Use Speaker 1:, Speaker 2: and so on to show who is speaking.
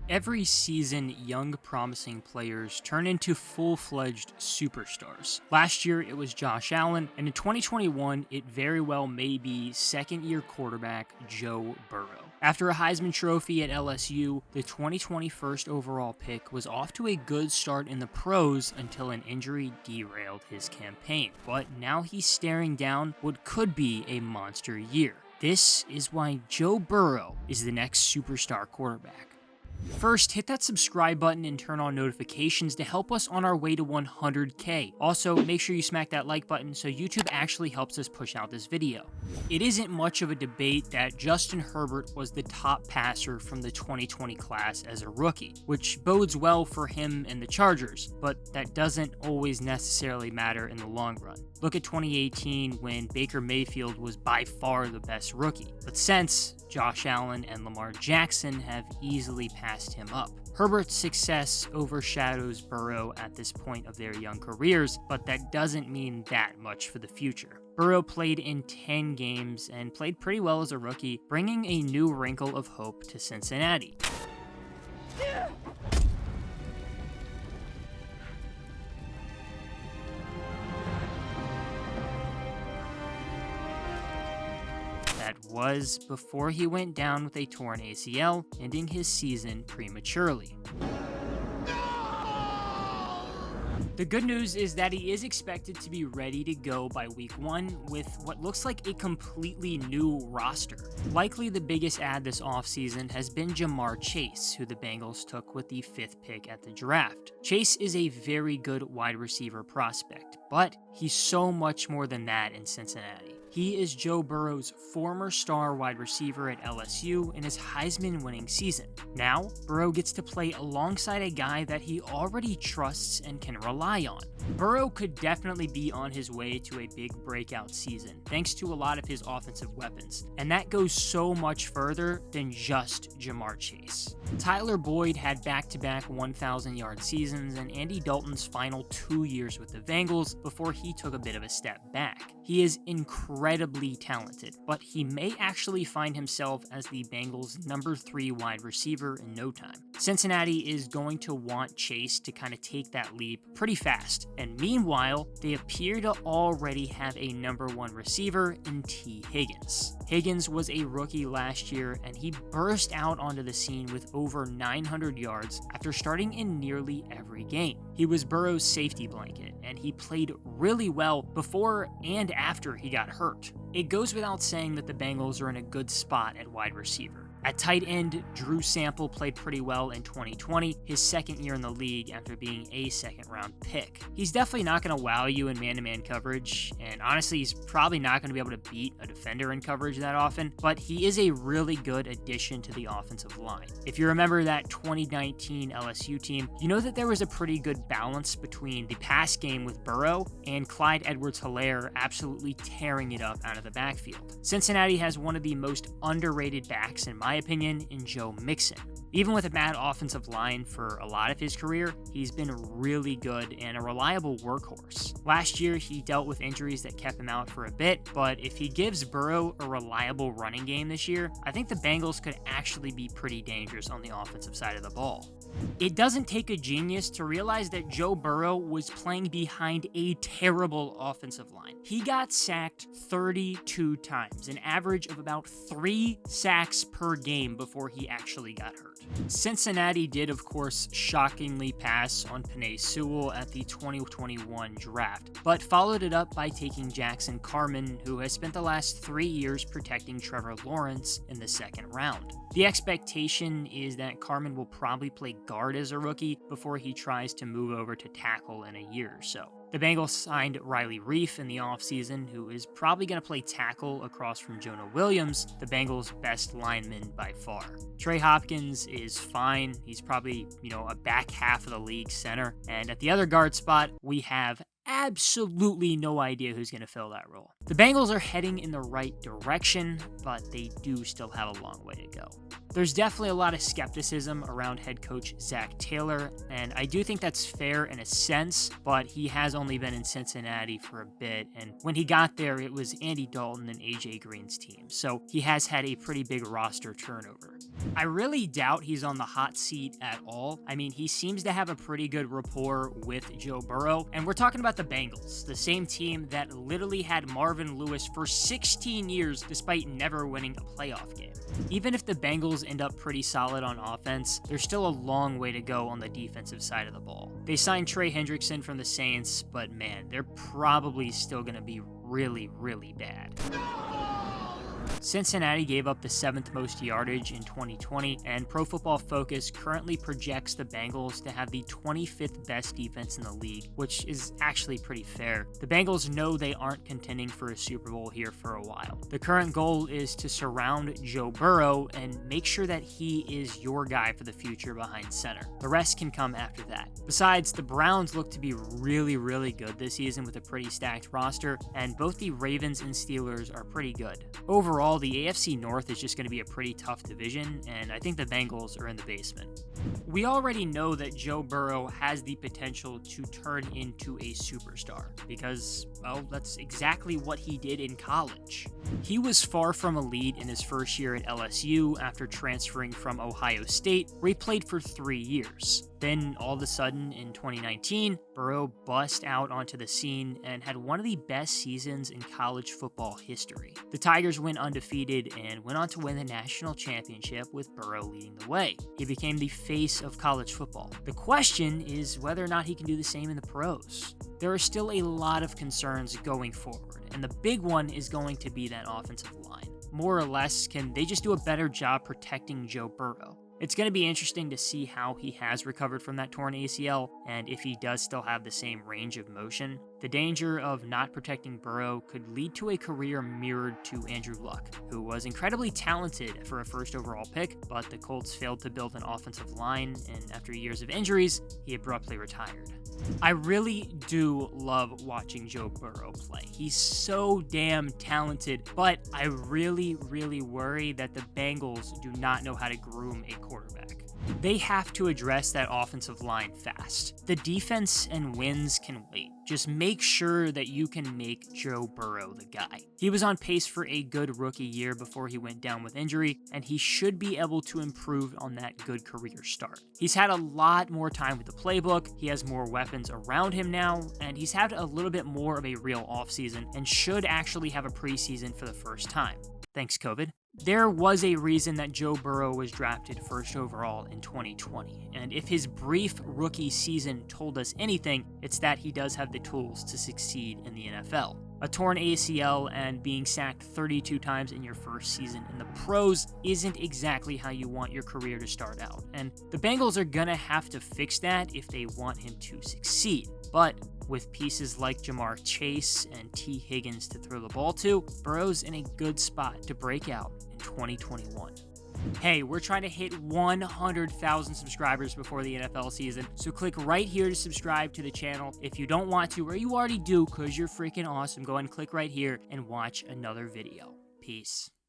Speaker 1: Every season, young, promising players turn into full-fledged superstars. Last year, it was Josh Allen, and in 2021, it very well may be second-year quarterback Joe Burrow. After a Heisman Trophy at LSU, the 2020 first overall pick was off to a good start in the pros until an injury derailed his campaign. But now he's staring down what could be a monster year. This is why Joe Burrow is the next superstar quarterback. First, hit that subscribe button and turn on notifications to help us on our way to 100K. Also, make sure you smack that like button so YouTube actually helps us push out this video. It isn't much of a debate that Justin Herbert was the top passer from the 2020 class as a rookie, which bodes well for him and the Chargers, but that doesn't always necessarily matter in the long run. Look at 2018 when Baker Mayfield was by far the best rookie, but since, Josh Allen and Lamar Jackson have easily passed him up. Herbert's success overshadows Burrow at this point of their young careers, but that doesn't mean that much for the future. Burrow played in 10 games and played pretty well as a rookie, bringing a new wrinkle of hope to Cincinnati. That was before he went down with a torn ACL, ending his season prematurely. The good news is that he is expected to be ready to go by week 1 with what looks like a completely new roster. Likely the biggest add this offseason has been JaMarr Chase, who the Bengals took with the 5th pick at the draft. Chase is a very good wide receiver prospect, but he's so much more than that in Cincinnati. He is Joe Burrow's former star wide receiver at LSU in his Heisman-winning season. Now, Burrow gets to play alongside a guy that he already trusts and can rely on. Burrow could definitely be on his way to a big breakout season, thanks to a lot of his offensive weapons, and that goes so much further than just JaMarr Chase. Tyler Boyd had back-to-back 1,000-yard seasons in Andy Dalton's final 2 years with the Bengals before he took a bit of a step back. He is incredibly talented, but he may actually find himself as the Bengals' number 3 wide receiver in no time. Cincinnati is going to want Chase to kind of take that leap pretty fast, and meanwhile, they appear to already have a number 1 receiver in T. Higgins. Higgins was a rookie last year, and he burst out onto the scene with over 900 yards after starting in nearly every game. He was Burrow's safety blanket, and he played really well before and after he got hurt. It goes without saying that the Bengals are in a good spot at wide receiver. At tight end, Drew Sample played pretty well in 2020, his second year in the league after being a second-round pick. He's definitely not going to wow you in man-to-man coverage, and honestly, he's probably not going to be able to beat a defender in coverage that often, but he is a really good addition to the offensive line. If you remember that 2019 LSU team, you know that there was a pretty good balance between the pass game with Burrow and Clyde Edwards-Helaire absolutely tearing it up out of the backfield. Cincinnati has one of the most underrated backs, in my opinion, in Joe Mixon. Even with a bad offensive line for a lot of his career, he's been really good and a reliable workhorse. Last year, he dealt with injuries that kept him out for a bit, but if he gives Burrow a reliable running game this year, I think the Bengals could actually be pretty dangerous on the offensive side of the ball. It doesn't take a genius to realize that Joe Burrow was playing behind a terrible offensive line. He got sacked 32 times, an average of about 3 sacks per game before he actually got hurt. Cincinnati did, of course, shockingly pass on Penei Sewell at the 2021 draft, but followed it up by taking Jackson Carman, who has spent the last 3 years protecting Trevor Lawrence in the second round. The expectation is that Carman will probably play guard as a rookie before he tries to move over to tackle in a year or so. The Bengals signed Riley Reiff in the offseason, who is probably going to play tackle across from Jonah Williams, the Bengals' best lineman by far. Trey Hopkins is fine. He's probably, a back half of the league center. And at the other guard spot, we have absolutely no idea who's going to fill that role. The Bengals are heading in the right direction, but they do still have a long way to go. There's definitely a lot of skepticism around head coach Zac Taylor, and I do think that's fair in a sense, but he has only been in Cincinnati for a bit, and when he got there, it was Andy Dalton and AJ Green's team, so he has had a pretty big roster turnover. I really doubt he's on the hot seat at all. I mean, he seems to have a pretty good rapport with Joe Burrow, and we're talking about the Bengals, the same team that literally had Marvin Lewis for 16 years despite never winning a playoff game. Even if the Bengals end up pretty solid on offense, there's still a long way to go on the defensive side of the ball. They signed Trey Hendrickson from the Saints, but man, they're probably still going to be really, really bad. Cincinnati gave up the 7th most yardage in 2020, and Pro Football Focus currently projects the Bengals to have the 25th best defense in the league, which is actually pretty fair. The Bengals know they aren't contending for a Super Bowl here for a while. The current goal is to surround Joe Burrow and make sure that he is your guy for the future behind center. The rest can come after that. Besides, the Browns look to be really, really good this season with a pretty stacked roster, and both the Ravens and Steelers are pretty good. Overall, the AFC North is just going to be a pretty tough division, and I think the Bengals are in the basement. We already know that Joe Burrow has the potential to turn into a superstar because, well, that's exactly what he did in college. He was far from elite in his first year at LSU after transferring from Ohio State, where he played for 3 years. Then, all of a sudden, in 2019, Burrow bust out onto the scene and had one of the best seasons in college football history. The Tigers went undefeated and went on to win the national championship with Burrow leading the way. He became the face of college football. The question is whether or not he can do the same in the pros. There are still a lot of concerns going forward, and the big one is going to be that offensive line. More or less, can they just do a better job protecting Joe Burrow? It's going to be interesting to see how he has recovered from that torn ACL and if he does still have the same range of motion. The danger of not protecting Burrow could lead to a career mirrored to Andrew Luck, who was incredibly talented for a first overall pick, but the Colts failed to build an offensive line, and after years of injuries, he abruptly retired. I really do love watching Joe Burrow play. He's so damn talented, but I really, really worry that the Bengals do not know how to groom a quarterback. They have to address that offensive line fast. The defense and wins can wait. Just make sure that you can make Joe Burrow the guy. He was on pace for a good rookie year before he went down with injury, and he should be able to improve on that good career start. He's had a lot more time with the playbook, he has more weapons around him now, and he's had a little bit more of a real offseason and should actually have a preseason for the first time. Thanks, COVID. There was a reason that Joe Burrow was drafted first overall in 2020, and if his brief rookie season told us anything, it's that he does have the tools to succeed in the NFL. A torn ACL and being sacked 32 times in your first season in the pros isn't exactly how you want your career to start out, and the Bengals are gonna have to fix that if they want him to succeed. But with pieces like JaMarr Chase and T. Higgins to throw the ball to, Burrow's in a good spot to break out in 2021. Hey, we're trying to hit 100,000 subscribers before the NFL season, so click right here to subscribe to the channel. If you don't want to, or you already do because you're freaking awesome, go ahead and click right here and watch another video. Peace.